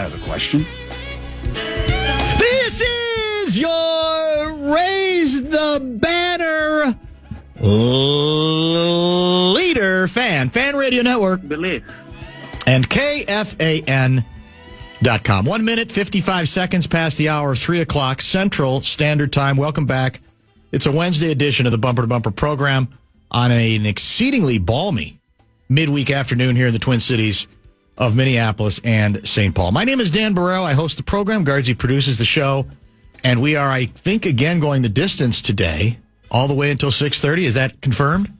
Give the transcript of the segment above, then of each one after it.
I have a question. This is your Raise the Banner leader fan radio network. Believe. And KFAN.com. 1 minute, 55 seconds past the hour of 3 o'clock Central Standard Time. Welcome back. It's a Wednesday edition of the Bumper to Bumper program on an exceedingly balmy midweek afternoon here in the Twin Cities of Minneapolis and St. Paul. My name is Dan Barreiro. I host the program. Guardsy produces the show. And we are, I think, again, going the distance today, all the way until 6:30. Is that confirmed?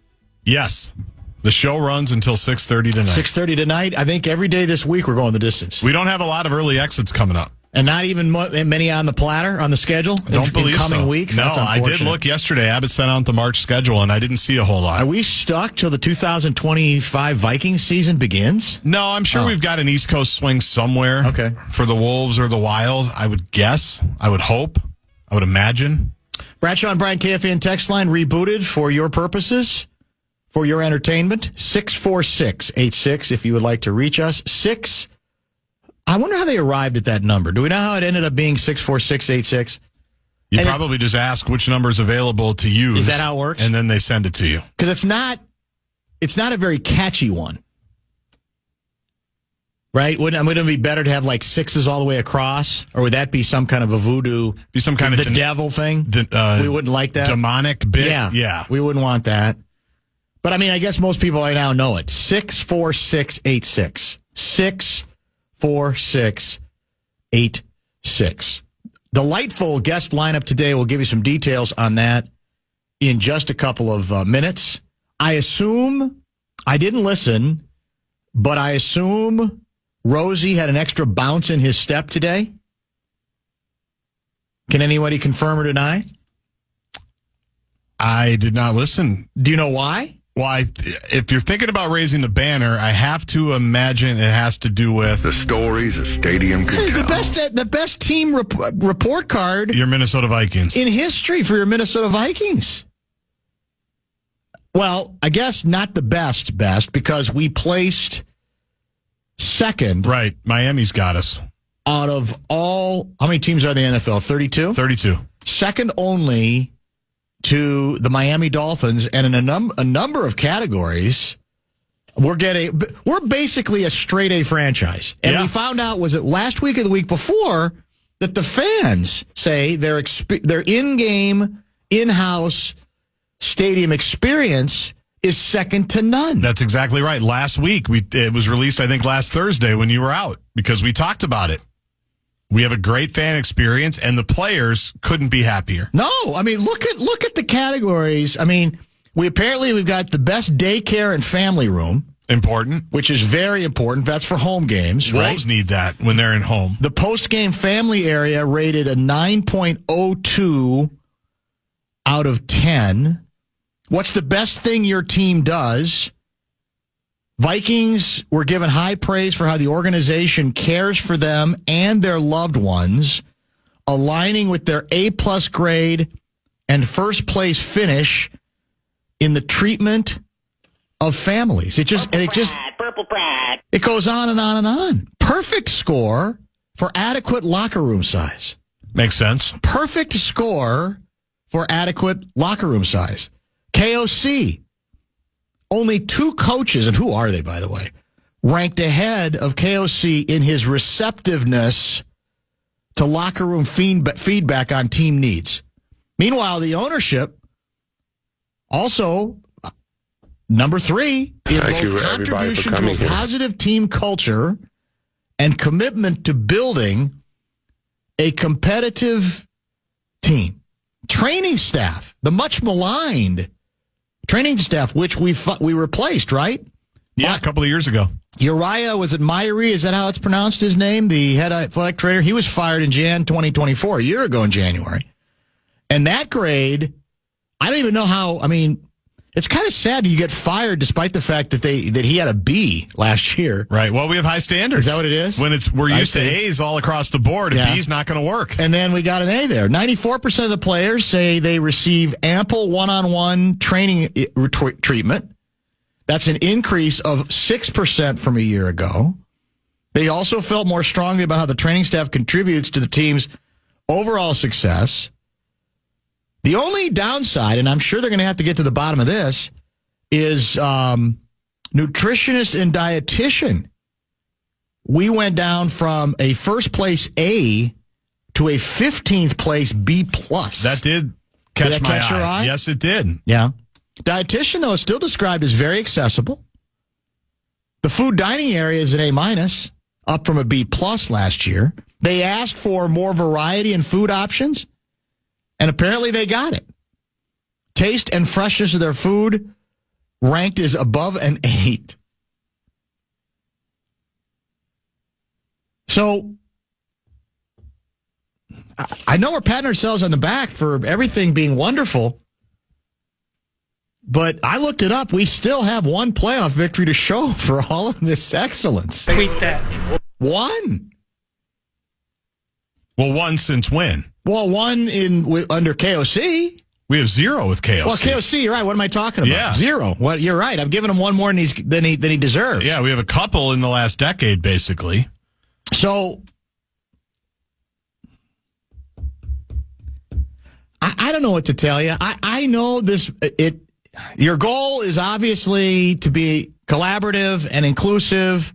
Yes. The show runs until 6:30 tonight. 6:30 tonight. I think every day this week we're going the distance. We don't have a lot of early exits coming up. And not even many on the platter, on the schedule? Don't believe in coming so. weeks? No, That's I did unfortunate. look yesterday. Abbott sent out the March schedule, and I didn't see a whole lot. Are we stuck till the 2025 Vikings season begins? No, I'm sure we've got an East Coast swing somewhere. Okay. For the Wolves or the Wild, I would guess. I would hope. I would imagine. Bradshaw and Brian KFAN text line rebooted for your purposes, for your entertainment. 64686 if you would like to reach us. I wonder how they arrived at that number. Do we know how it ended up being 64686? You probably just ask which number is available to use. Is that how it works? And then they send it to you. Because it's not a very catchy one. Right? Wouldn't it be better to have like sixes all the way across? Or would that be some kind of a voodoo, Be some kind of the devil thing? We wouldn't like that. Demonic bit. Yeah. We wouldn't want that. But I mean, I guess most people right now know it. 64686. 64686. Delightful guest lineup today. We'll give you some details on that in just a couple of minutes. I assume, I didn't listen, but I assume Rosie had an extra bounce in his step today. Can anybody confirm or deny? I did not listen. Do you know why? Well, if you're thinking about raising the banner, I have to imagine it has to do with The stories a stadium could tell. The best team report card your Minnesota Vikings. in history for your Minnesota Vikings. Well, I guess not the best because we placed second. Right. Miami's got us. Out of all, how many teams are in the NFL? 32? 32. Second only to the Miami Dolphins, and in a number of categories, we're basically a straight A franchise. And we found out, was it last week or the week before, that the fans say their in-game, in-house stadium experience is second to none. That's exactly right. Last week, it was released, I think, last Thursday when you were out, because we talked about it. We have a great fan experience, and the players couldn't be happier. No, I mean, look at the categories. I mean, we've got the best daycare and family room. Important. Which is very important. That's for home games, right? Wolves need that when they're in home. The post-game family area rated a 9.02 out of 10. What's the best thing your team does? Vikings were given high praise for how the organization cares for them and their loved ones, aligning with their A-plus grade and first-place finish in the treatment of families. It goes on and on and on. Perfect score for adequate locker room size. Makes sense. Perfect score for adequate locker room size. KOC. Only 2 coaches, and who are they, by the way, ranked ahead of KOC in his receptiveness to locker room feedback on team needs. Meanwhile, the ownership, also number 3, in both contribution to a positive team culture and commitment to building a competitive team. Training staff, the much maligned training staff, which we replaced, right? Yeah, a couple of years ago. Uriah, was it Myrie? Is that how it's pronounced, his name? The head athletic trainer. He was fired in Jan 2024, a year ago in January. And that grade, I don't even know how, I mean, it's kind of sad you get fired despite the fact that he had a B last year. Right. Well, we have high standards. Is that what it is? When we're used to A's all across the board, a B's not going to work. And then we got an A there. 94% of the players say they receive ample one-on-one training treatment. That's an increase of 6% from a year ago. They also felt more strongly about how the training staff contributes to the team's overall success. The only downside, and I'm sure they're going to have to get to the bottom of this, is nutritionist and dietitian. We went down from a first place A to a 15th place B+. That did catch my your eye? Yes, it did. Yeah. Dietitian, though, is still described as very accessible. The food dining area is an A-, up from a B+ last year. They asked for more variety in food options, and apparently they got it. Taste and freshness of their food ranked as above an 8. So I know we're patting ourselves on the back for everything being wonderful, but I looked it up. We still have one playoff victory to show for all of this excellence. Tweet that. One. Well, one since when? Well, one under KOC. We have 0 with KOC. Well, KOC, you're right. What am I talking about? Yeah. 0. Well, you're right. I'm giving him one more than he deserves. Yeah, we have a couple in the last decade, basically. So I don't know what to tell you. I know this. Your goal is obviously to be collaborative and inclusive,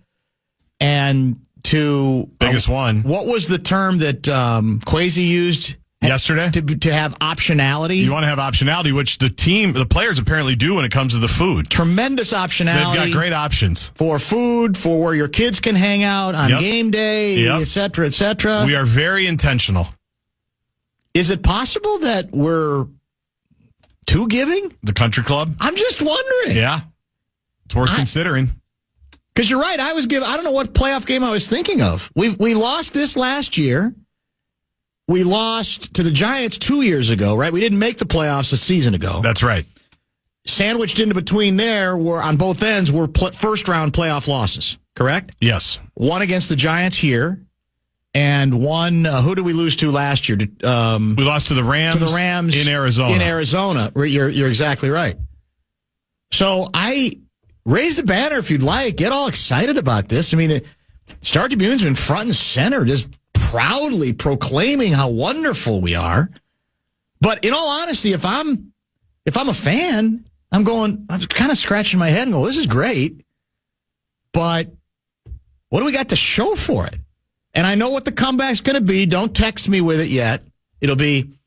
and to biggest one. What was the term that Kwesi used yesterday? To have optionality. You want to have optionality, which the players apparently do when it comes to the food. Tremendous optionality. They've got great options for food, for where your kids can hang out on game day, et cetera, et cetera. We are very intentional. Is it possible that we're too giving? The country club? I'm just wondering. Yeah. It's worth considering. Because you're right. I don't know what playoff game I was thinking of. We lost this last year. We lost to the Giants 2 years ago, right? We didn't make the playoffs a season ago. That's right. Sandwiched into between there were, on both ends, were first-round playoff losses, correct? Yes. One against the Giants here, and one, who did we lose to last year? We lost to the Rams. In Arizona. You're exactly right. So I raise the banner if you'd like. Get all excited about this. I mean, the Star Tribune's been front and center, just proudly proclaiming how wonderful we are. But in all honesty, if I'm a fan, I'm kind of scratching my head and going, this is great. But what do we got to show for it? And I know what the comeback's going to be. Don't text me with it yet. It'll be,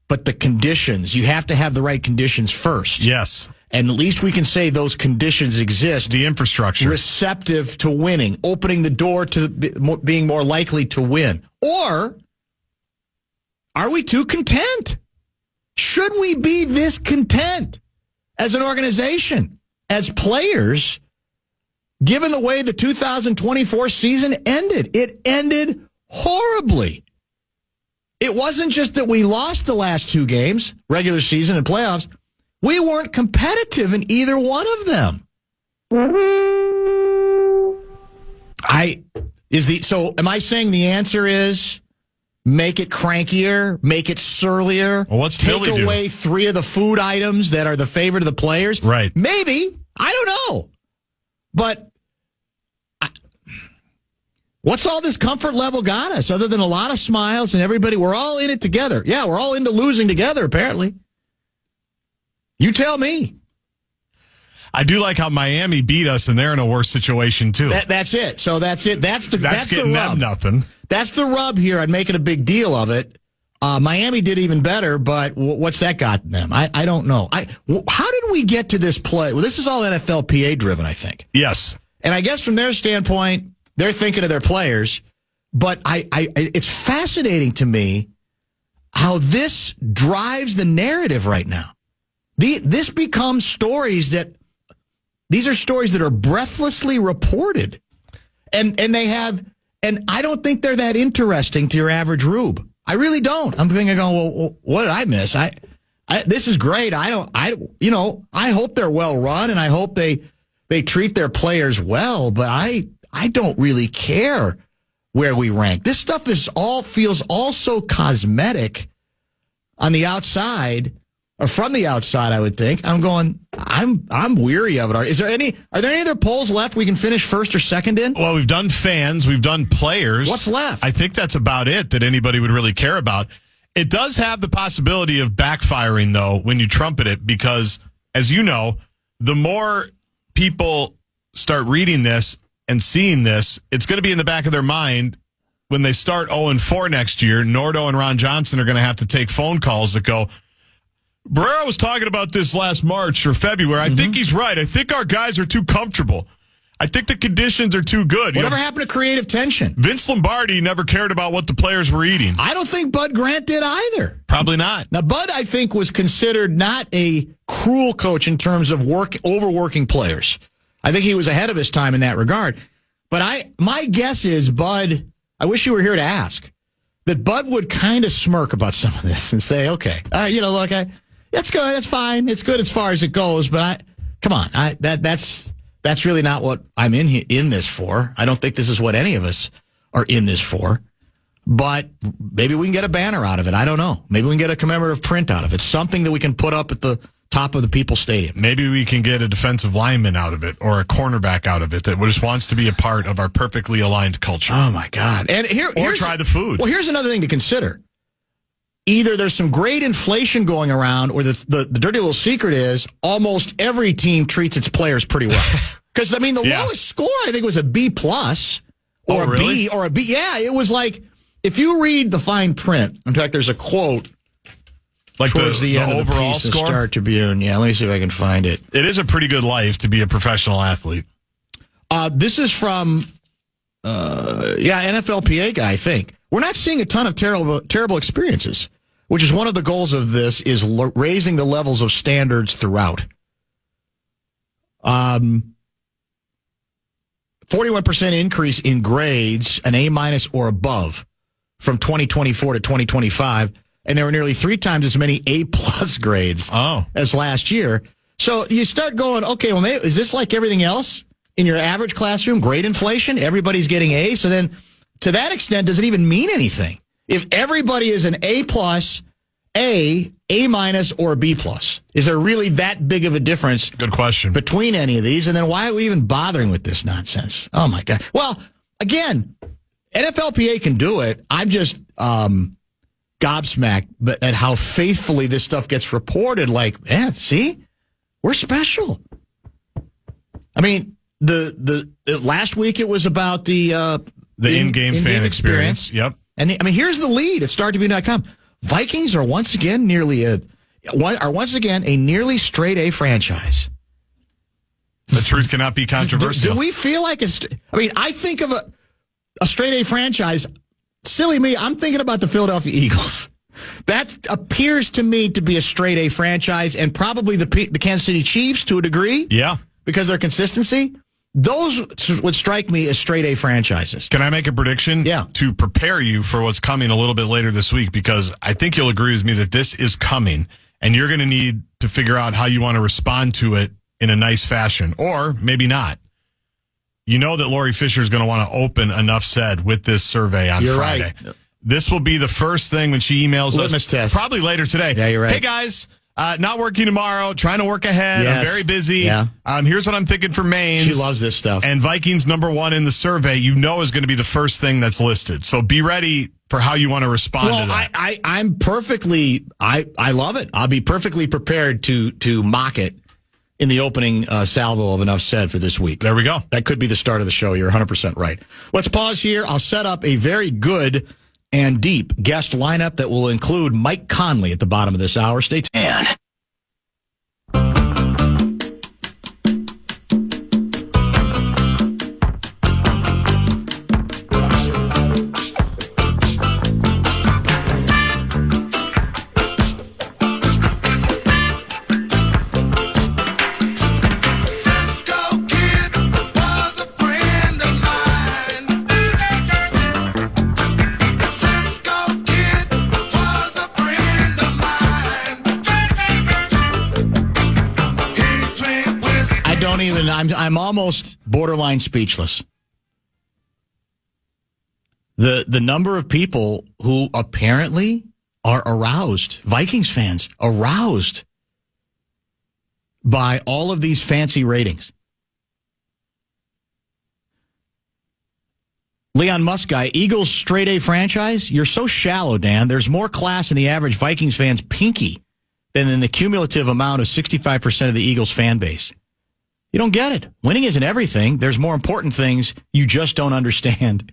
but the conditions, you have to have the right conditions first. Yes. And at least we can say those conditions exist. The infrastructure. Receptive to winning, opening the door to being more likely to win. Or are we too content? Should we be this content as an organization, as players, given the way the 2024 season ended? It ended horribly. It wasn't just that we lost the last 2 games, regular season and playoffs. We weren't competitive in either one of them. So am I saying the answer is make it crankier, make it surlier, take away 3 of the food items that are the favorite of the players? Right. Maybe. I don't know. But what's all this comfort level got us other than a lot of smiles and everybody? We're all in it together. Yeah, we're all into losing together, apparently. You tell me. I do like how Miami beat us, and they're in a worse situation, too. That's it. So that's it. That's getting the rub. Them nothing. That's the rub here on making a big deal of it. Miami did even better, but what's that got them? I don't know. How did we get to this play? Well, this is all NFLPA driven, I think. Yes. And I guess from their standpoint, they're thinking of their players. But it's fascinating to me how this drives the narrative right now. This becomes stories these are stories that are breathlessly reported. And I don't think they're that interesting to your average rube. I really don't. I'm thinking, well, what did I miss? This is great. I hope they're well run, and I hope they treat their players well, but I don't really care where we rank. This stuff feels all so cosmetic on the outside or from the outside, I would think. I'm weary of it. Are there any other polls left we can finish first or second in? Well, we've done fans, we've done players. What's left? I think that's about it that anybody would really care about. It does have the possibility of backfiring, though, when you trumpet it, because, as you know, the more people start reading this and seeing this, it's going to be in the back of their mind when they start 0-4 next year. Nordo and Ron Johnson are going to have to take phone calls that go, Barreiro was talking about this last March or February. I think he's right. I think our guys are too comfortable. I think the conditions are too good. Whatever happened to creative tension? Vince Lombardi never cared about what the players were eating. I don't think Bud Grant did either. Probably not. Now, Bud, I think, was considered not a cruel coach in terms of overworking players. I think he was ahead of his time in that regard. But my guess is Bud, I wish you were here to ask, that Bud would kind of smirk about some of this and say, okay, look, that's good, that's fine, it's good as far as it goes, but come on, that's really not what I'm in this for. I don't think this is what any of us are in this for. But maybe we can get a banner out of it. I don't know. Maybe we can get a commemorative print out of it. Something that we can put up at the top of the People's Stadium. Maybe we can get a defensive lineman out of it or a cornerback out of it that just wants to be a part of our perfectly aligned culture. Oh, my God. And or try the food. Well, here's another thing to consider. Either there's some great inflation going around, or the dirty little secret is almost every team treats its players pretty well. Because, the lowest score, I think, was a B+, or a really? B, or a B. Yeah, it was like, if you read the fine print, in fact, there's a quote like towards the end of the overall piece in score? Star Tribune. Yeah, let me see if I can find it. It is a pretty good life to be a professional athlete. This is from, NFLPA guy, I think. We're not seeing a ton of terrible experiences, which is one of the goals of this, is raising the levels of standards throughout. 41% increase in grades, an A- or above, from 2024 to 2025, and there were nearly 3 times as many A+ grades as last year. So you start going, okay, well, maybe, is this like everything else in your average classroom? Grade inflation, everybody's getting A. So then, to that extent, does it even mean anything? If everybody is an A+, A-, or a B+, is there really that big of a difference? Good question. Between any of these? And then why are we even bothering with this nonsense? Oh, my God. Well, again, NFLPA can do it. I'm just gobsmacked at how faithfully this stuff gets reported. Like, man, see? We're special. I mean, the last week it was about the in-game fan experience. Yep. And here's the lead at StarTribune.com. Vikings are once again a nearly straight A franchise. The truth cannot be controversial. Do we feel like I think of a straight A franchise. Silly me, I'm thinking about the Philadelphia Eagles. That appears to me to be a straight A franchise, and probably the Kansas City Chiefs to a degree. Yeah. Because of their consistency. Those would strike me as straight A franchises. Can I make a prediction? Yeah. To prepare you for what's coming a little bit later this week, because I think you'll agree with me that this is coming, and you're going to need to figure out how you want to respond to it in a nice fashion, or maybe not. You know that Lori Fisher is going to want to open Enough Said with this survey on Friday. Right. This will be the first thing when she emails Litmus us, test. Probably later today. Yeah, you're right. Hey, guys. Not working tomorrow, trying to work ahead. Yes. I'm very busy. Yeah. Here's what I'm thinking for Maine's. She loves this stuff. And Vikings number 1 in the survey, is going to be the first thing that's listed. So be ready for how you want to respond to that. I'm perfectly, I love it. I'll be perfectly prepared to mock it in the opening salvo of Enough Said for this week. There we go. That could be the start of the show. You're 100% right. Let's pause here. I'll set up a very good and deep guest lineup that will include Mike Conley at the bottom of this hour. Stay tuned. I'm almost borderline speechless. The number of people who apparently are aroused, Vikings fans, aroused by all of these fancy ratings. Leon Musk guy, Eagles straight A franchise? You're so shallow, Dan. There's more class in the average Vikings fan's pinky than in the cumulative amount of 65% of the Eagles fan base. You don't get it. Winning isn't everything. There's more important things you just don't understand.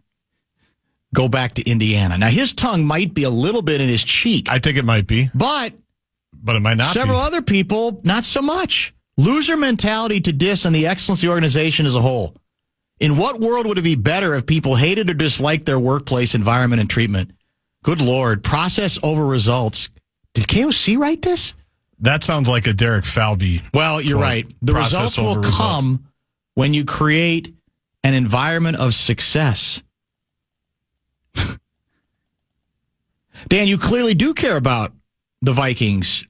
Go back to Indiana. Now, his tongue might be a little bit in his cheek. I think it might be. But it might not several other people, not so much. Loser mentality to diss on the excellence of the organization as a whole. In what world would it be better if people hated or disliked their workplace environment and treatment? Good Lord. Process over results. Did KOC write this? That sounds like a Derek Falvey. Well, you're right. The results will come when you create an environment of success. Dan, you clearly do care about the Vikings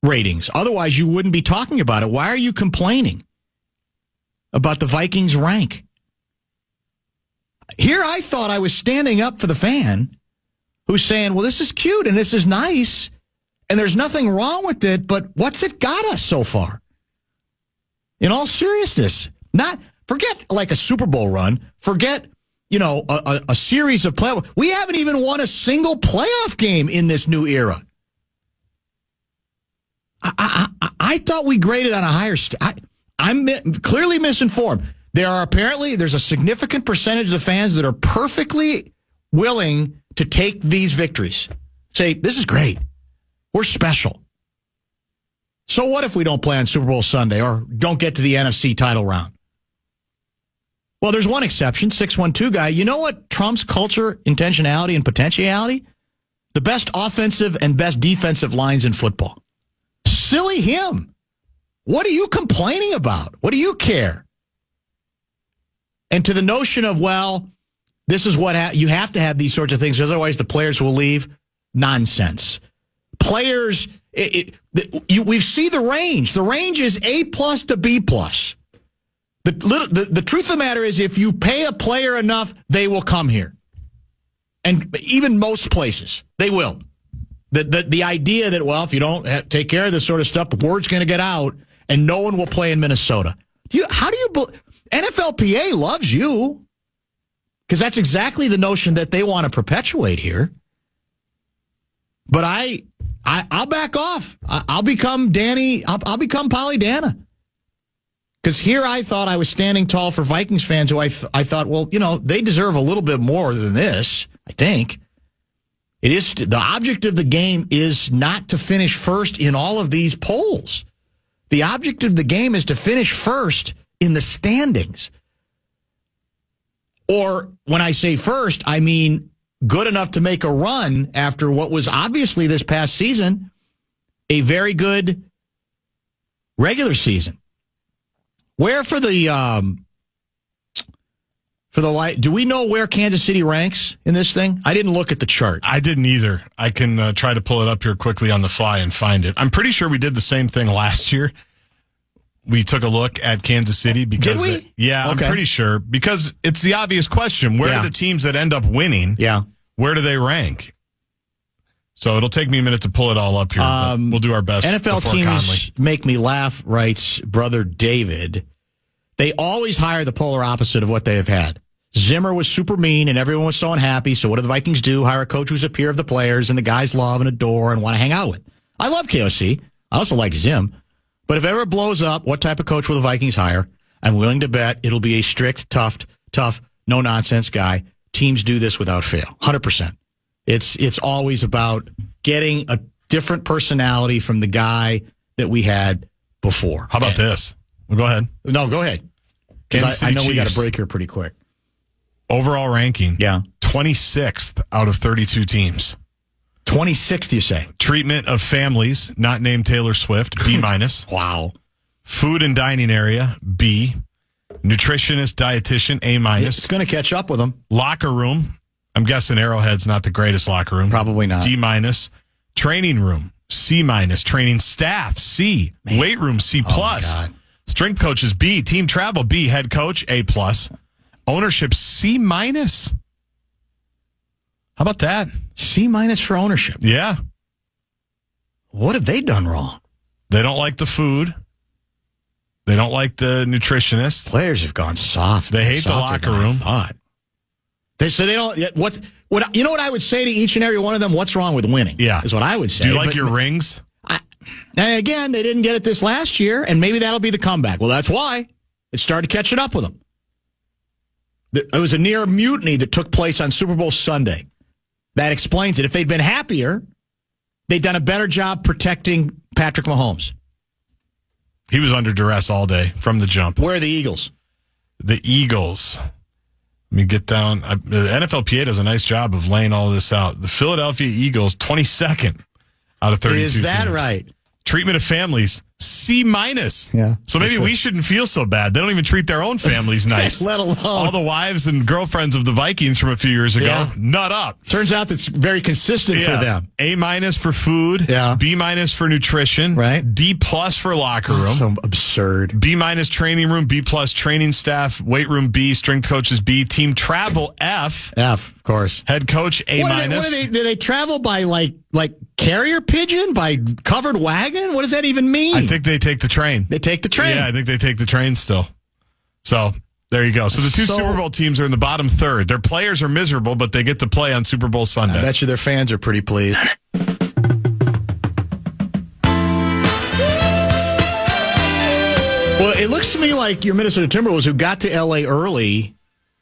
ratings. Otherwise, you wouldn't be talking about it. Why are you complaining about the Vikings rank? Here I thought I was standing up for the fan who's saying, well, this is cute and this is nice and there's nothing wrong with it, but what's it got us so far? In all seriousness, forget like a Super Bowl run, forget, a series of playoffs. We haven't even won a single playoff game in this new era. I thought we graded on a higher I'm clearly misinformed. There's a significant percentage of the fans that are perfectly willing to take these victories. Say, this is great. We're special. So what if we don't play on Super Bowl Sunday or don't get to the NFC title round? Well, there's one exception, 612 guy. You know what trumps culture, intentionality, and potentiality? The best offensive and best defensive lines in football. Silly him. What are you complaining about? What do you care? And to the notion of, well, this is what you have to have these sorts of things, otherwise the players will leave. Nonsense. Players, we see the range. The range is A+ to B+. The truth of the matter is, if you pay a player enough, they will come here. And even most places, they will. The idea that, well, if you don't take care of this sort of stuff, the word's going to get out and no one will play in Minnesota. NFLPA loves you because that's exactly the notion that they want to perpetuate here. But I'll back off. I'll become Danny. I'll become Pollydana. Because here I thought I was standing tall for Vikings fans who I thought, well, they deserve a little bit more than this, I think. It is the object of the game is not to finish first in all of these polls. The object of the game is to finish first in the standings. Or when I say first, I mean good enough to make a run after what was obviously this past season a very good regular season. Where for the do we know where Kansas City ranks in this thing? I didn't look at the chart. I didn't either. I can try to pull it up here quickly on the fly and find it. I'm pretty sure we did the same thing last year. We took a look at Kansas City because did we? Yeah, okay. I'm pretty sure because it's the obvious question. Where do the teams that end up winning? Yeah. Where do they rank? So it'll take me a minute to pull it all up here. We'll do our best. NFL teams Conley. make me laugh, writes brother David. They always hire the polar opposite of what they have had. Zimmer was super mean and everyone was so unhappy. So what do the Vikings do? Hire a coach who's a peer of the players and the guys love and adore and want to hang out with. I love KOC. I also like Zim. But if it ever blows up, what type of coach will the Vikings hire? I'm willing to bet it'll be a strict, tough, no-nonsense guy. Teams do this without fail. 100%. It's always about getting a different personality from the guy that we had before. How about this? Well, go ahead. No, go ahead. Because I know we got to break here pretty quick. Overall ranking. Yeah. 26th out of 32 teams. 26th, you say? Treatment of families, not named Taylor Swift, B-. Wow. Food and dining area, B. Nutritionist, dietitian, A-. It's going to catch up with them. Locker room, I'm guessing Arrowhead's not the greatest locker room. Probably not. D-. Training room, C-. Training staff, C. Man. Weight room, C+. Oh my God. Strength coaches, B. Team travel, B. Head coach, A+. Ownership, C-. How about that? C- for ownership. Yeah. What have they done wrong? They don't like the food. They don't like the nutritionist. Players have gone soft. They hate the locker room. They don't. What you know? What I would say to each and every one of them? What's wrong with winning? Yeah, is what I would say. Do you like your rings? And again, they didn't get it this last year, and maybe that'll be the comeback. Well, that's why it started catching up with them. It was a near mutiny that took place on Super Bowl Sunday. That explains it. If they'd been happier, they'd done a better job protecting Patrick Mahomes. He was under duress all day from the jump. Where are the Eagles? The Eagles. Let me get down. The NFLPA does a nice job of laying all this out. The Philadelphia Eagles, 22nd out of 32 Is that teams. right? Treatment of families, C-. Yeah. So maybe we shouldn't feel so bad. They don't even treat their own families nice. Let alone all the wives and girlfriends of the Vikings from a few years ago. Yeah. Nut up. Turns out that's very consistent for them. A- for food. Yeah. B- for nutrition. Right. D+ for locker room. So absurd. B- training room. B+ training staff. Weight room B. Strength coaches B. Team travel F. Of course. Head coach A-. Do they travel by like carrier pigeon, by covered wagon? What does that even mean? I think they take the train. They take the train. Yeah, I think they take the train still. So there you go. So the two Super Bowl teams are in the bottom third. Their players are miserable, but they get to play on Super Bowl Sunday. I bet you their fans are pretty pleased. Well, it looks to me like your Minnesota Timberwolves, who got to L.A. early,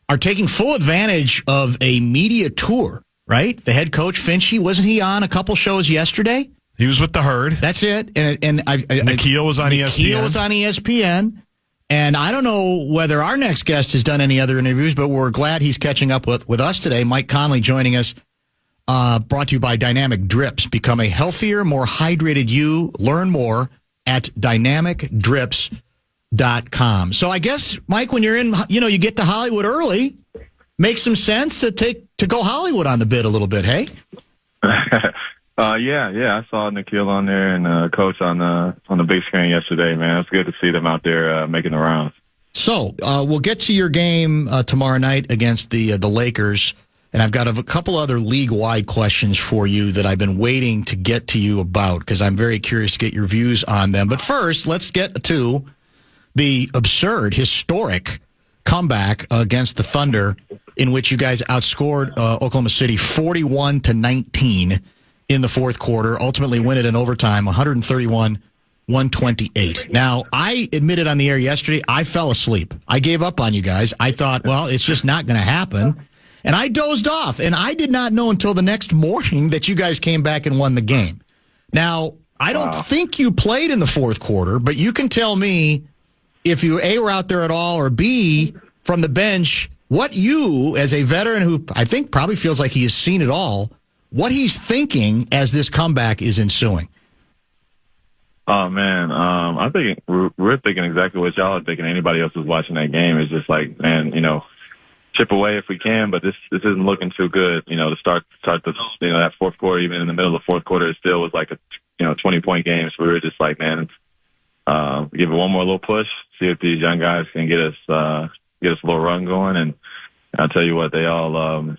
are taking full advantage of a media tour, right? The head coach, Finchie, wasn't he on a couple shows yesterday? He was with the Herd. That's it. And Nikhil was on ESPN. Nikhil was on ESPN. And I don't know whether our next guest has done any other interviews, but we're glad he's catching up with us today. Mike Conley joining us, brought to you by Dynamic Drips. Become a healthier, more hydrated you. Learn more at dynamicdrips.com. So I guess, Mike, when you're in, you get to Hollywood early, makes some sense to go Hollywood on the bid a little bit, hey? Yeah. I saw Nikhil on there and Coach on the big screen yesterday, man. It's good to see them out there making the rounds. So we'll get to your game tomorrow night against the Lakers, and I've got a couple other league-wide questions for you that I've been waiting to get to you about because I'm very curious to get your views on them. But first, let's get to the absurd, historic comeback against the Thunder in which you guys outscored Oklahoma City 41-19 in the fourth quarter, ultimately win it in overtime, 131-128. Now, I admitted on the air yesterday, I fell asleep. I gave up on you guys. I thought, well, it's just not going to happen. And I dozed off, and I did not know until the next morning that you guys came back and won the game. Now, I don't think you played in the fourth quarter, but you can tell me if you, A, were out there at all, or B, from the bench, what you, as a veteran who I think probably feels like he has seen it all, what he's thinking as this comeback is ensuing. Oh, man. I think we're thinking exactly what y'all are thinking. Anybody else who's watching that game is just like, man, chip away if we can, but this isn't looking too good. To start the that fourth quarter, even in the middle of the fourth quarter, it still was like a 20-point game. So we were just like, man, give it one more little push, see if these young guys can get us a little run going. And I'll tell you what, they all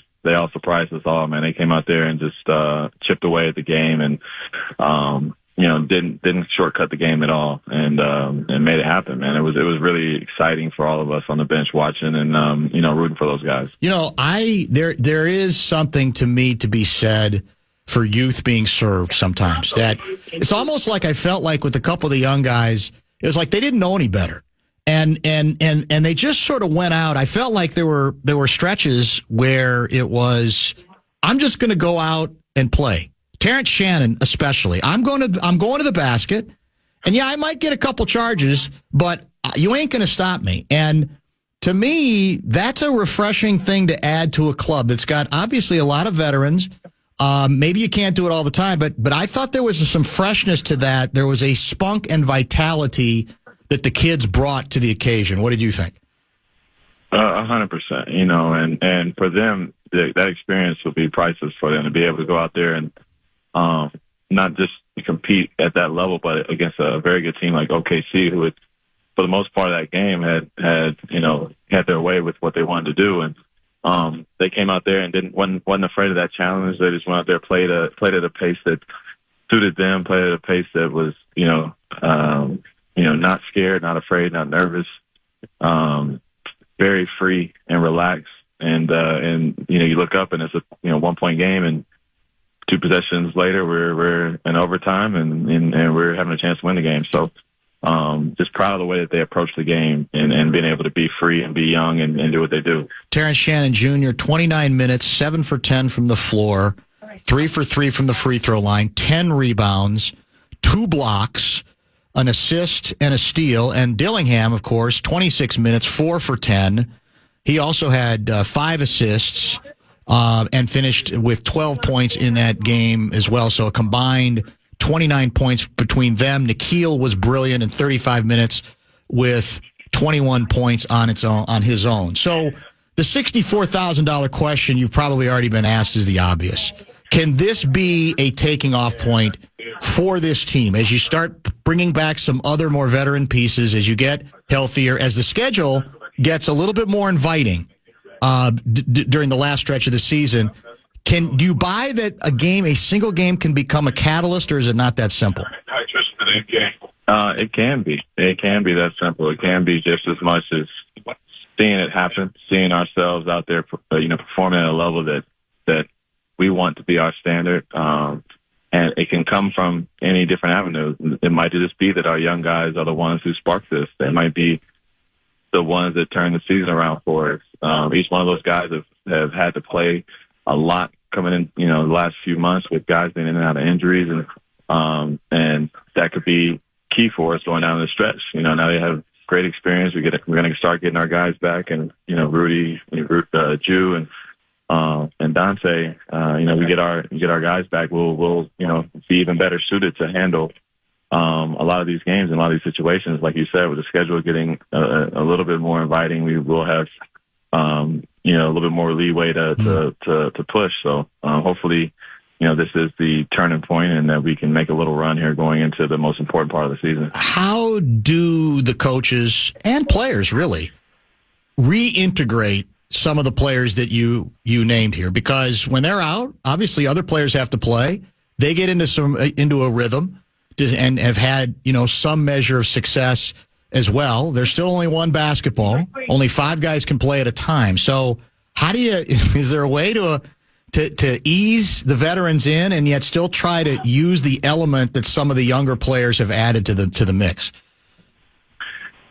surprised us all, man. They came out there and just chipped away at the game and didn't shortcut the game at all and made it happen, man. It was really exciting for all of us on the bench watching and rooting for those guys. There is something to me to be said for youth being served sometimes. That it's almost like I felt like with a couple of the young guys, it was like they didn't know any better. And they just sort of went out. I felt like there were stretches where it was, I'm just going to go out and play. Terrence Shannon, especially. I'm going to the basket, and yeah, I might get a couple charges, but you ain't going to stop me. And to me, that's a refreshing thing to add to a club that's got obviously a lot of veterans. Maybe you can't do it all the time, but I thought there was some freshness to that. There was a spunk and vitality that the kids brought to the occasion. What did you think? 100%. And for them, that experience will be priceless for them to be able to go out there and not just compete at that level, but against a very good team like OKC, who, for the most part of that game, had their way with what they wanted to do. And they came out there and wasn't afraid of that challenge. They just went out there, played at a pace that suited them, played at a pace that was not scared, not afraid, not nervous, very free and relaxed. And you look up and it's a 1-point game, and 2 possessions later we're in overtime and we're having a chance to win the game. So just proud of the way that they approach the game and being able to be free and be young and do what they do. Terrence Shannon Jr., 29 minutes, 7 for 10 from the floor, 3 for 3 from the free throw line, 10 rebounds, 2 blocks, an assist and a steal. And Dillingham, of course, 26 minutes, 4 for 10. He also had 5 assists and finished with 12 points in that game as well. So a combined 29 points between them. Nikhil was brilliant in 35 minutes with 21 points on his own. So the $64,000 question you've probably already been asked is the obvious. Can this be a taking off point for this team as you start bringing back some other more veteran pieces, as you get healthier, as the schedule gets a little bit more inviting during the last stretch of the season? Do you buy that a single game can become a catalyst, or is it not that simple? It can be. It can be that simple. It can be just as much as seeing it happen, seeing ourselves out there, performing at a level that we want to be our standard. And it can come from any different avenue. It might just be that our young guys are the ones who spark this. They might be the ones that turn the season around for us. Each one of those guys have had to play a lot coming in, the last few months with guys being in and out of injuries, and that could be key for us going down the stretch. Now they have great experience. We're going to start getting our guys back, and Rudy, Jew, and Dante. We get our guys back. We'll be even better suited to handle a lot of these games and a lot of these situations. Like you said, with the schedule getting a little bit more inviting, we will have a little bit more leeway to push. So hopefully, this is the turning point, and that we can make a little run here going into the most important part of the season. How do the coaches and players really reintegrate some of the players that you named here? Because when they're out, obviously other players have to play. They get into a rhythm and have had some measure of success as well. There's still only one basketball. Only 5 guys can play at a time. So how do is there a way to ease the veterans in and yet still try to use the element that some of the younger players have added to the mix?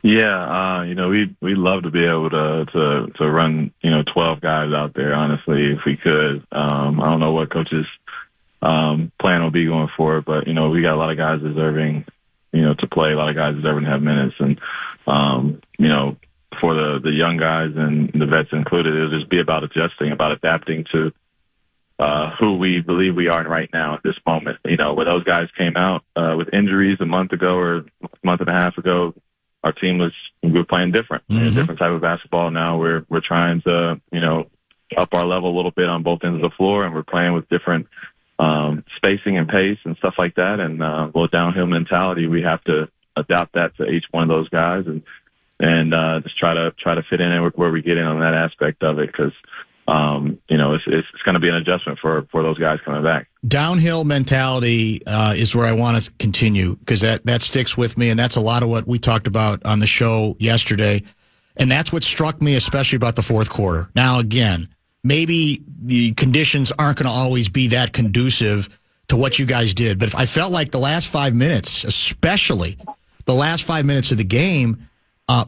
Yeah, we'd love to be able to run 12 guys out there, honestly, if we could. I don't know what coaches plan will be going forward, but we got a lot of guys deserving to play, a lot of guys deserving to have minutes, and for the young guys and the vets included, it'll just be about adjusting, about adapting to who we believe we are right now at this moment. When those guys came out with injuries a month ago or a month and a half ago, our team we were playing different, a different type of basketball. Now we're trying to up our level a little bit on both ends of the floor, and we're playing with different spacing and pace and stuff like that. And downhill mentality, we have to adapt that to each one of those guys, and just try to fit in where we get in on that aspect of it, because it's going to be an adjustment for those guys coming back. Downhill mentality is where I want to continue, because that sticks with me, and that's a lot of what we talked about on the show yesterday, and that's what struck me especially about the fourth quarter. Now, again, maybe the conditions aren't going to always be that conducive to what you guys did, but I felt like the last 5 minutes, especially the last 5 minutes of the game,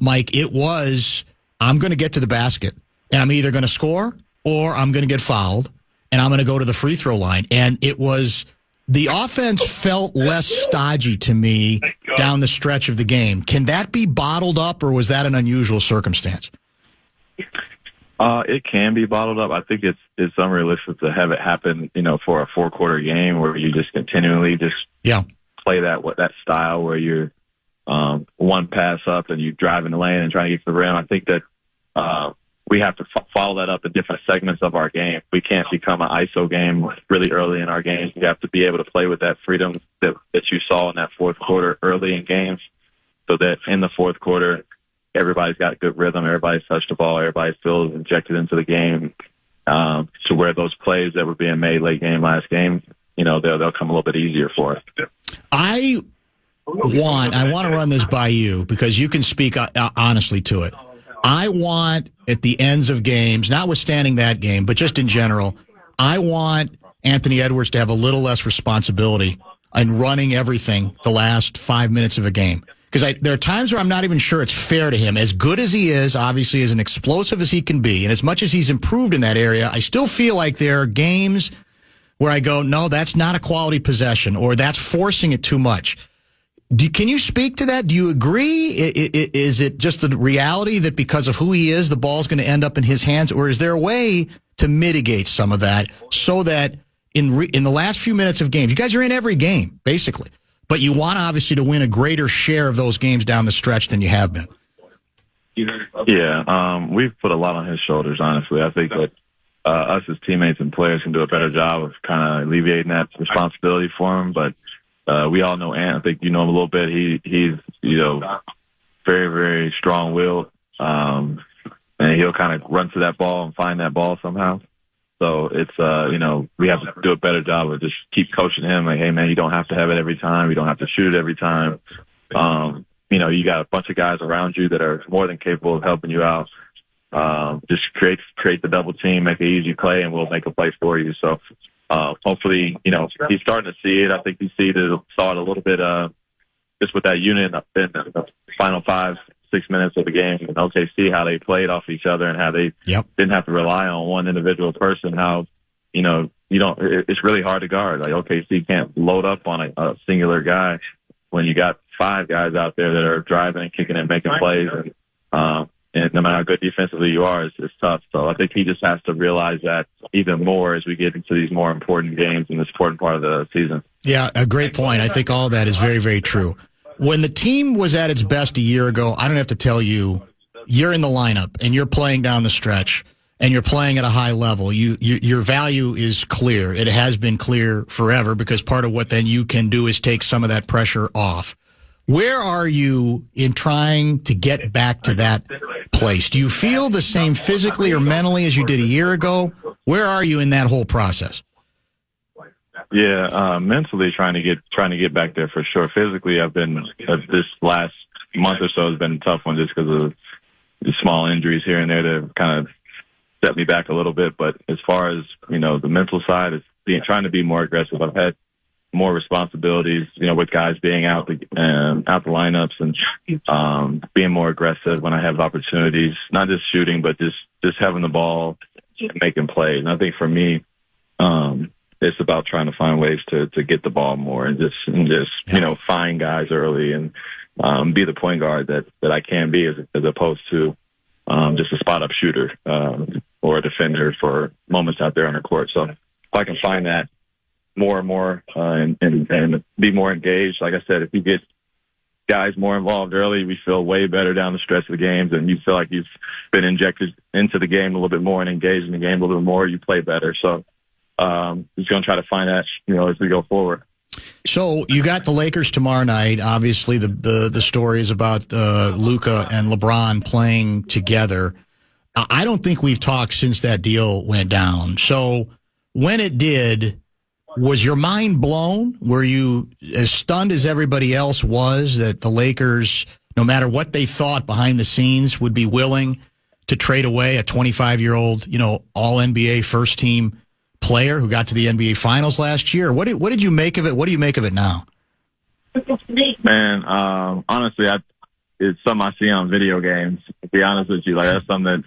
Mike, it was, I'm going to get to the basket, and I'm either going to score or I'm going to get fouled, and I'm going to go to the free throw line. And it was, the offense felt less stodgy to me down the stretch of the game. Can that be bottled up, or was that an unusual circumstance? It can be bottled up. I think it's unrealistic to have it happen, for a 4-quarter game where you just continually play that style where you're one pass up and you drive in the lane and trying to get to the rim. I think that we have to follow that up in different segments of our game. We can't become an ISO game really early in our games. We have to be able to play with that freedom that you saw in that fourth quarter early in games, so that in the fourth quarter, everybody's got good rhythm, everybody's touched the ball, everybody feels injected into the game, to where those plays that were being made late game, last game, they'll come a little bit easier for us. I want to run this by you because you can speak honestly to it. I want, at the ends of games, notwithstanding that game, but just in general, I want Anthony Edwards to have a little less responsibility in running everything the last 5 minutes of a game. Because there are times where I'm not even sure it's fair to him. As good as he is, obviously, as an explosive as he can be, and as much as he's improved in that area, I still feel like there are games where I go, no, that's not a quality possession, or that's forcing it too much. Can you speak to that? Do you agree? Is it just the reality that because of who he is, the ball's going to end up in his hands? Or is there a way to mitigate some of that so that in the last few minutes of games, you guys are in every game, basically, but you want obviously to win a greater share of those games down the stretch than you have been? Yeah, we've put a lot on his shoulders, honestly. I think that us as teammates and players can do a better job of kind of alleviating that responsibility for him, but we all know Ant. I think you know him a little bit. He's very, very strong-willed, and he'll kind of run to that ball and find that ball somehow. So it's we have to do a better job of just keep coaching him. Like, hey man, you don't have to have it every time. You don't have to shoot it every time. You got a bunch of guys around you that are more than capable of helping you out. Just create the double team, make an easy play, and we'll make a play for you. So. Hopefully, he's starting to see it. I think he saw it a little bit just with that unit in the final 5-6 minutes of the game in OKC, how they played off each other and how they didn't have to rely on one individual person. How, it's really hard to guard. Like OKC can't load up on a singular guy when you got 5 guys out there that are driving and kicking and making plays. And no matter how good defensively you are, it's tough. So I think he just has to realize that even more as we get into these more important games in this important part of the season. Yeah, a great point. I think all that is very, very true. When the team was at its best a year ago, I don't have to tell you, you're in the lineup and you're playing down the stretch and you're playing at a high level. Your value is clear. It has been clear forever because part of what then you can do is take some of that pressure off. Where are you in trying to get back to that place? Do you feel the same physically or mentally as you did a year ago? Where are you in that whole process? Yeah, mentally trying to get back there for sure. Physically, I've been this last month or so has been a tough one just because of the small injuries here and there that have kind of set me back a little bit. But as far as the mental side, it's trying to be more aggressive. I've had more responsibilities, with guys being out the lineups and being more aggressive when I have opportunities, not just shooting, but just having the ball and making plays. And I think for me, it's about trying to find ways to get the ball more and just find guys early and be the point guard that I can be as opposed to just a spot up shooter or a defender for moments out there on the court. So if I can find that more and more and be more engaged. Like I said, if you get guys more involved early, we feel way better down the stretch of the games, and you feel like you've been injected into the game a little bit more and engaged in the game a little bit more, you play better. So just going to try to find that, as we go forward. So you got the Lakers tomorrow night. Obviously, the story is about Luka and LeBron playing together. I don't think we've talked since that deal went down. So when it did, was your mind blown? Were you as stunned as everybody else was that the Lakers, no matter what they thought behind the scenes, would be willing to trade away a 25-year-old, all-NBA first-team player who got to the NBA Finals last year? What did you make of it? What do you make of it now? Man, honestly, it's something I see on video games. To be honest with you, that's something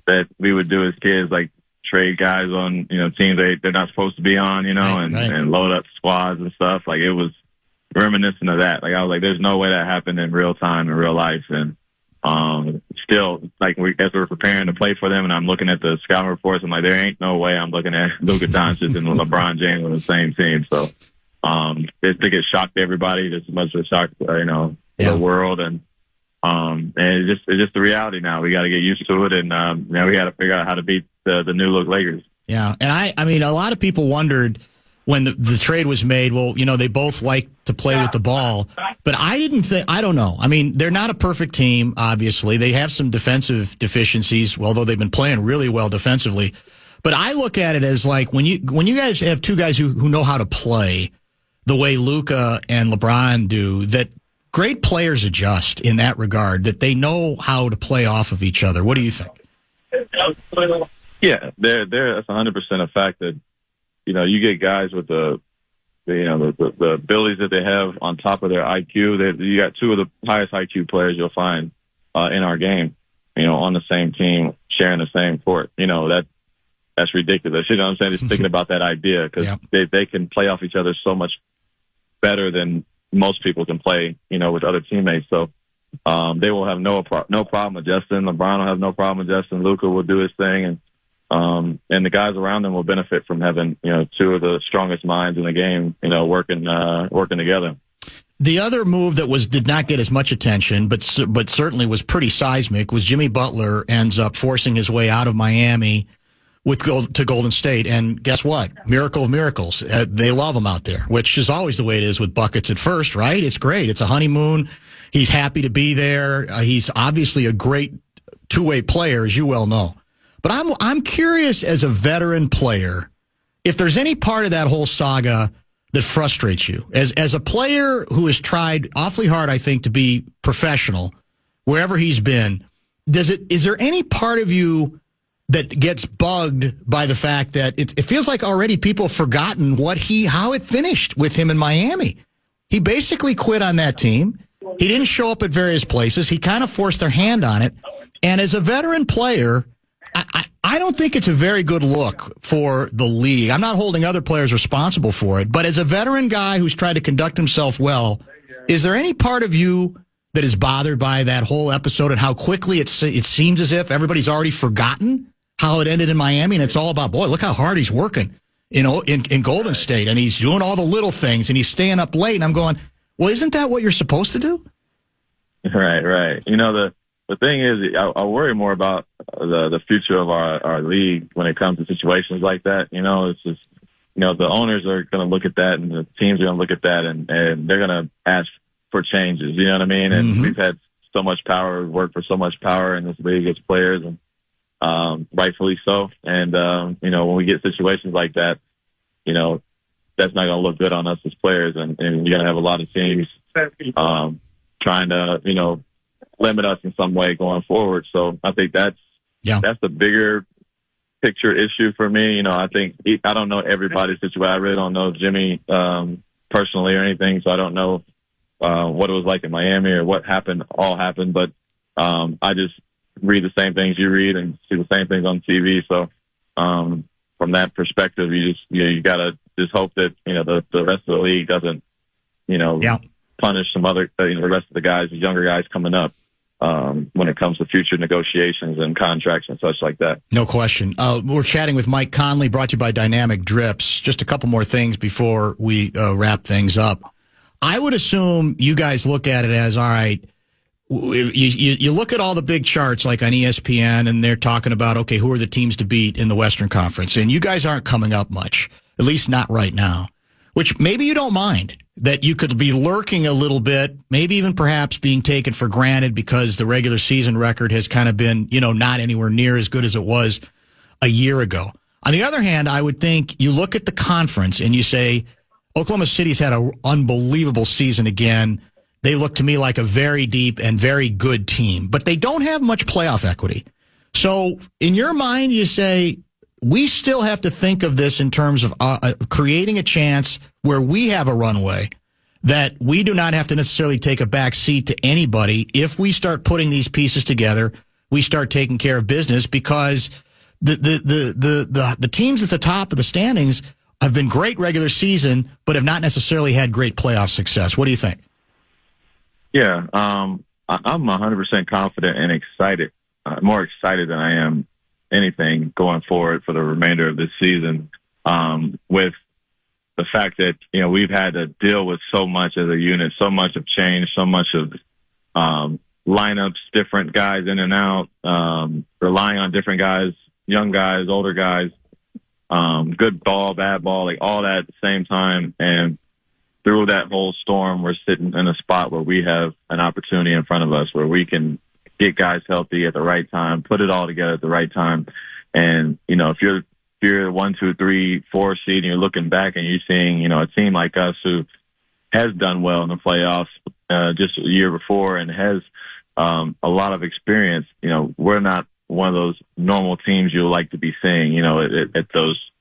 that we would do as kids, trade guys on, teams they're not supposed to be on, and load up squads and stuff. It was reminiscent of that. I was like, there's no way that happened in real time, in real life. And still, as we're preparing to play for them and I'm looking at the scouting reports, I'm like, there ain't no way I'm looking at Luka Doncic and LeBron James on the same team. So I think it shocked everybody just as much as it shocked, the world. And it's just the reality now. We got to get used to it, and we got to figure out how to beat the new look Lakers. Yeah, and I mean, a lot of people wondered when the trade was made. Well, they both like to play with the ball, but I don't know. I mean, they're not a perfect team. Obviously, they have some defensive deficiencies, although they've been playing really well defensively. But I look at it as when you guys have two guys who know how to play. the way Luka and LeBron do, that great players adjust in that regard, that they know how to play off of each other. What do you think? Yeah, that's 100% a fact that, you get guys with the abilities that they have on top of their IQ. You got two of the highest IQ players you'll find in our game, on the same team, sharing the same court. That's ridiculous. You know what I'm saying? Just thinking about that idea, because they can play off each other so much better than most people can play, with other teammates. So they will have no problem adjusting. LeBron will have no problem adjusting. Luka will do his thing, and the guys around them will benefit from having, two of the strongest minds in the game, working together. The other move that did not get as much attention, but certainly was pretty seismic, was Jimmy Butler ends up forcing his way out of Miami to Golden State. And guess what? Miracle of miracles. They love him out there, which is always the way it is with buckets at first, right? It's great. It's a honeymoon. He's happy to be there. He's obviously a great two-way player, as you well know. But I'm curious, as a veteran player, if there's any part of that whole saga that frustrates you. As a player who has tried awfully hard, I think, to be professional wherever he's been, is there any part of you that gets bugged by the fact that it feels like already people have forgotten how it finished with him in Miami? He basically quit on that team. He didn't show up at various places. He kind of forced their hand on it. And as a veteran player, I don't think it's a very good look for the league. I'm not holding other players responsible for it, but as a veteran guy who's tried to conduct himself well, is there any part of you that is bothered by that whole episode and how quickly it seems as if everybody's already forgotten how it ended in Miami, and it's all about, boy, look how hard he's working, in Golden State, and he's doing all the little things, and he's staying up late, and I'm going, well, isn't that what you're supposed to do? Right. The thing is, I worry more about the future of our league when it comes to situations like that. It's just, the owners are going to look at that, and the teams are going to look at that, and they're going to ask for changes. You know what I mean? And we've had so much power, worked for so much power in this league as players, and rightfully so. And, when we get situations like that, that's not going to look good on us as players. And you're going to have a lot of teams trying to, limit us in some way going forward. So I think that's the bigger picture issue for me. I think I don't know everybody's situation. I really don't know Jimmy personally or anything, so I don't know what it was like in Miami or what happened. But I just read the same things you read and see the same things on TV. So from that perspective, you gotta just hope that the rest of the league doesn't punish some other the rest of the guys, the younger guys coming up. When it comes to future negotiations and contracts and such like that. No question. We're chatting with Mike Conley, brought to you by Dynamic Drips. Just a couple more things before we wrap things up. I would assume you guys look at it as, all right, you look at all the big charts like on ESPN, and they're talking about, okay, who are the teams to beat in the Western Conference? And you guys aren't coming up much, at least not right now, which maybe you don't mind. That you could be lurking a little bit, maybe even perhaps being taken for granted because the regular season record has kind of been, not anywhere near as good as it was a year ago. On the other hand, I would think you look at the conference and you say, Oklahoma City's had an unbelievable season again. They look to me like a very deep and very good team, but they don't have much playoff equity. So in your mind, you say, we still have to think of this in terms of creating a chance where we have a runway, that we do not have to necessarily take a back seat to anybody. If we start putting these pieces together, we start taking care of business, because the teams at the top of the standings have been great regular season, but have not necessarily had great playoff success. What do you think? Yeah, I'm 100% confident and excited, more excited than I am anything going forward for the remainder of this season, with the fact that, we've had to deal with so much as a unit, so much of change, so much of lineups, different guys in and out, relying on different guys, young guys, older guys, good ball, bad ball, like all that at the same time. And through that whole storm, we're sitting in a spot where we have an opportunity in front of us where we can get guys healthy at the right time, put it all together at the right time. And, if you're you're 1, 2, 3, 4 seed and you're looking back and you're seeing, a team like us who has done well in the playoffs just a year before and has a lot of experience, we're not one of those normal teams you like to be seeing, at those,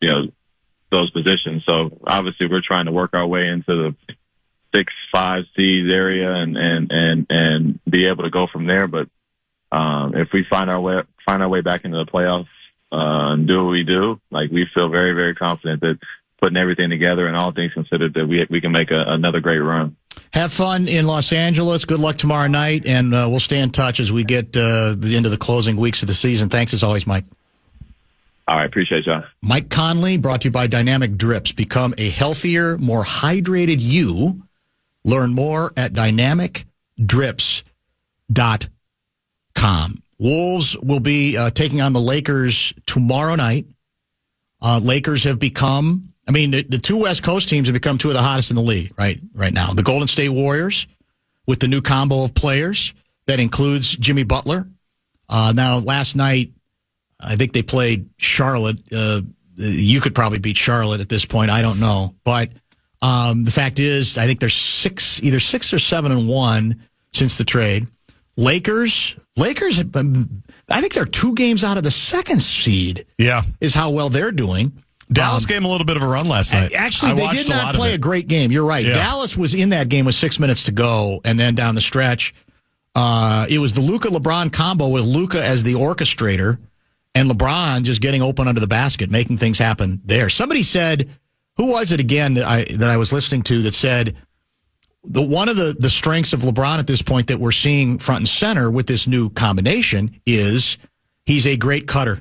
those positions. So obviously we're trying to work our way into the 6, 5 seed area and be able to go from there. But if we find our way back into the playoffs and do what we do, like we feel very, very confident that putting everything together and all things considered that we can make another great run. Have fun in Los Angeles. Good luck tomorrow night, and we'll stay in touch as we get into the closing weeks of the season. Thanks as always, Mike. All right, appreciate y'all. Mike Conley, brought to you by Dynamic Drips. Become a healthier, more hydrated you. Learn more at dynamicdrips.com. Wolves will be taking on the Lakers tomorrow night. Lakers have become, the two West Coast teams have become two of the hottest in the league right now. The Golden State Warriors with the new combo of players that includes Jimmy Butler. Now, last night, I think they played Charlotte. You could probably beat Charlotte at this point. I don't know. But the fact is, I think they're either 6 or 7-1 since the trade. Lakers, I think they're 2 games out of the second seed. Yeah. Is how well they're doing. Dallas gave him a little bit of a run last night. Actually, they did not play a great game. You're right. Yeah. Dallas was in that game with 6 minutes to go, and then down the stretch, it was the Luka-LeBron combo with Luka as the orchestrator, and LeBron just getting open under the basket, making things happen there. Somebody said, who was it again that I was listening to that said, one of the strengths of LeBron at this point that we're seeing front and center with this new combination is he's a great cutter.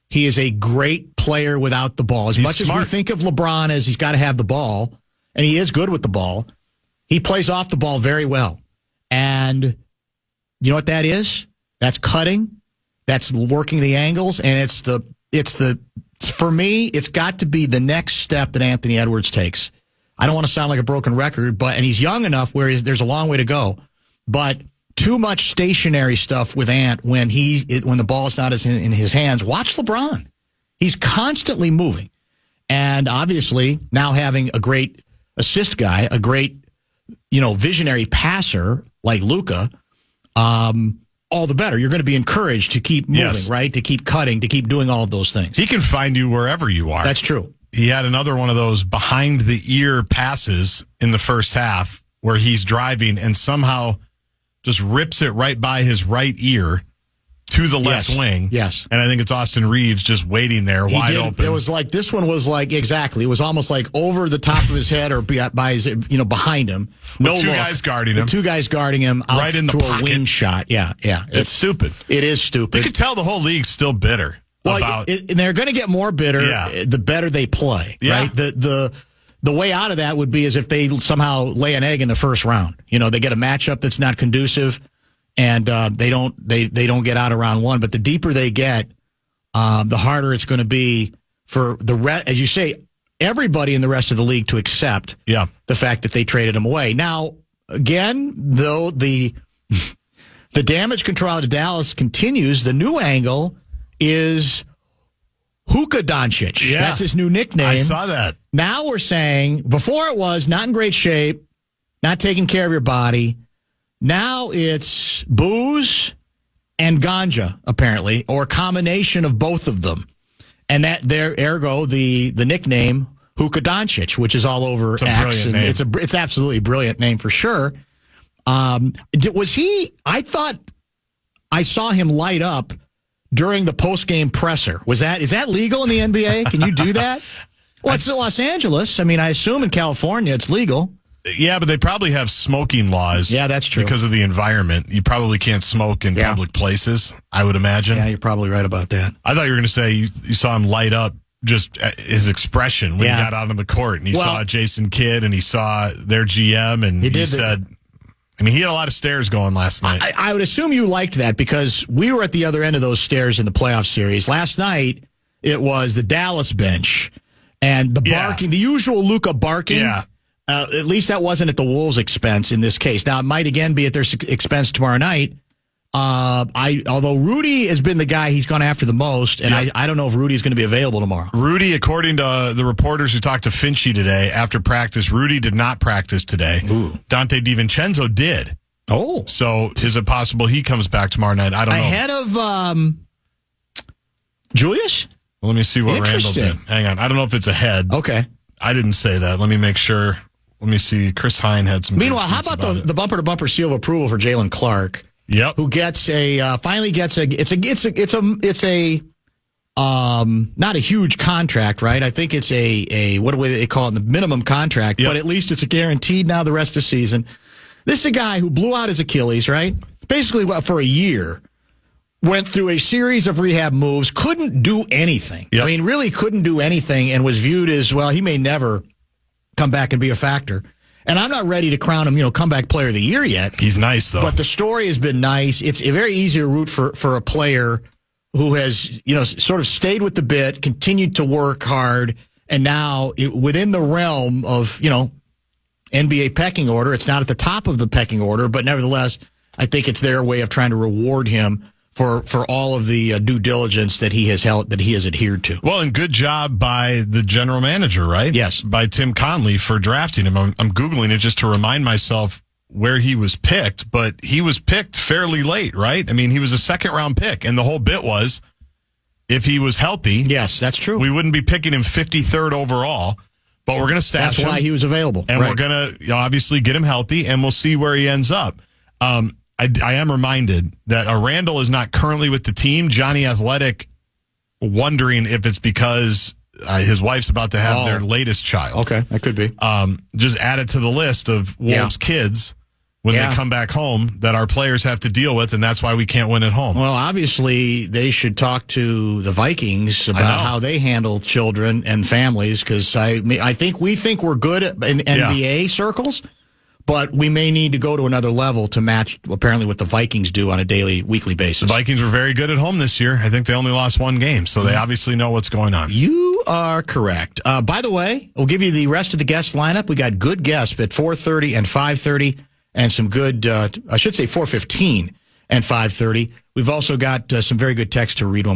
He is a great player without the ball. As much as we think of LeBron as he's got to have the ball, and he is good with the ball, he plays off the ball very well. And you know what that is? That's cutting. That's working the angles. And for me, it's got to be the next step that Anthony Edwards takes. I don't want to sound like a broken record, and he's young enough where there's a long way to go. But too much stationary stuff with Ant when the ball is not in his hands. Watch LeBron. He's constantly moving. And obviously, now having a great assist guy, a great, visionary passer like Luka, all the better. You're going to be encouraged to keep moving, right? To keep cutting, to keep doing all of those things. He can find you wherever you are. That's true. He had another one of those behind-the-ear passes in the first half where he's driving and somehow just rips it right by his right ear to the left wing. Yes. And I think it's Austin Reeves just waiting there wide open. It was like, this one was like, exactly. It was almost like over the top of his head or by his, behind him. No look. Guys guarding him. 2 guys guarding him out right in the to pocket. A wing shot. Yeah. It's stupid. It is stupid. You can tell the whole league's still bitter. And they're going to get more bitter the better they play, right? The way out of that would be as if they somehow lay an egg in the first round. They get a matchup that's not conducive, and they don't get out of round 1. But the deeper they get, the harder it's going to be for as you say, everybody in the rest of the league to accept the fact that they traded him away. Now, again, though the damage control out of Dallas continues, the new angle is Hookah Doncic. Yeah. That's his new nickname. I saw that. Now we're saying, before it was not in great shape, not taking care of your body. Now it's booze and ganja, apparently, or a combination of both of them. And ergo, the nickname Hookah Doncic, which is all over X. And it's absolutely a brilliant name for sure. Was he, I thought I saw him light up during the post-game presser. Is that legal in the NBA? Can you do that? Well, it's in Los Angeles. I assume in California it's legal. Yeah, but they probably have smoking laws. Yeah, that's true. Because of the environment. You probably can't smoke in public places, I would imagine. Yeah, you're probably right about that. I thought you were going to say you saw him light up, just his expression when he got out on the court. And he saw Jason Kidd and he saw their GM and he said... he had a lot of stairs going last night. I would assume you liked that because we were at the other end of those stairs in the playoff series. Last night, it was the Dallas bench and the barking, the usual Luka barking. Yeah. At least that wasn't at the Wolves' expense in this case. Now, it might again be at their expense tomorrow night Although Rudy has been the guy he's gone after the most, and I don't know if Rudy's going to be available tomorrow. Rudy, according to the reporters who talked to Finchie today after practice, Rudy did not practice today. Ooh. Dante DiVincenzo did. Oh. So is it possible he comes back tomorrow night? I don't know. Ahead of Julius? Well, let me see what Randall did. Hang on. I don't know if it's ahead. Okay. I didn't say that. Let me make sure. Let me see. Chris Hine had some. Meanwhile, how about the bumper-to-bumper seal of approval for Jalen Clark? Yep. Who gets finally gets it's a not a huge contract, right? I think it's a what do they call it, the minimum contract, yep. But at least it's a guaranteed now the rest of the season. This is a guy who blew out his Achilles, right? Basically, for a year, went through a series of rehab moves, couldn't do anything. Yep. I mean, really couldn't do anything, and was viewed as, well, he may never come back and be a factor. And I'm not ready to crown him, comeback player of the year yet. He's nice, though. But the story has been nice. It's very easy to root for a player who has, sort of stayed with the bit, continued to work hard, and now within the realm of, NBA pecking order. It's not at the top of the pecking order, but nevertheless, I think it's their way of trying to reward him for all of the due diligence that he has adhered to. Well, and good job by the general manager, right? Yes. By Tim Conley for drafting him. I'm Googling it just to remind myself where he was picked, but he was picked fairly late, right? I mean, he was a second-round pick, and the whole bit was if he was healthy. Yes, that's true. We wouldn't be picking him 53rd overall, but we're going to stash him. That's why he was available. And we're going to obviously get him healthy, and we'll see where he ends up. I am reminded that Randall is not currently with the team. Johnny Athletic wondering if it's because his wife's about to have their latest child. Okay, that could be. Just add it to the list of Wolves kids when they come back home that our players have to deal with, and that's why we can't win at home. Well, obviously, they should talk to the Vikings about how they handle children and families, because I think we're good in NBA circles. But we may need to go to another level to match, apparently, what the Vikings do on a weekly basis. The Vikings were very good at home this year. I think they only lost one game, so they obviously know what's going on. You are correct. By the way, we'll give you the rest of the guest lineup. We got good guests at 4:30 and 5:30, and some good, 4:15 and 5:30. We've also got some very good text to read when we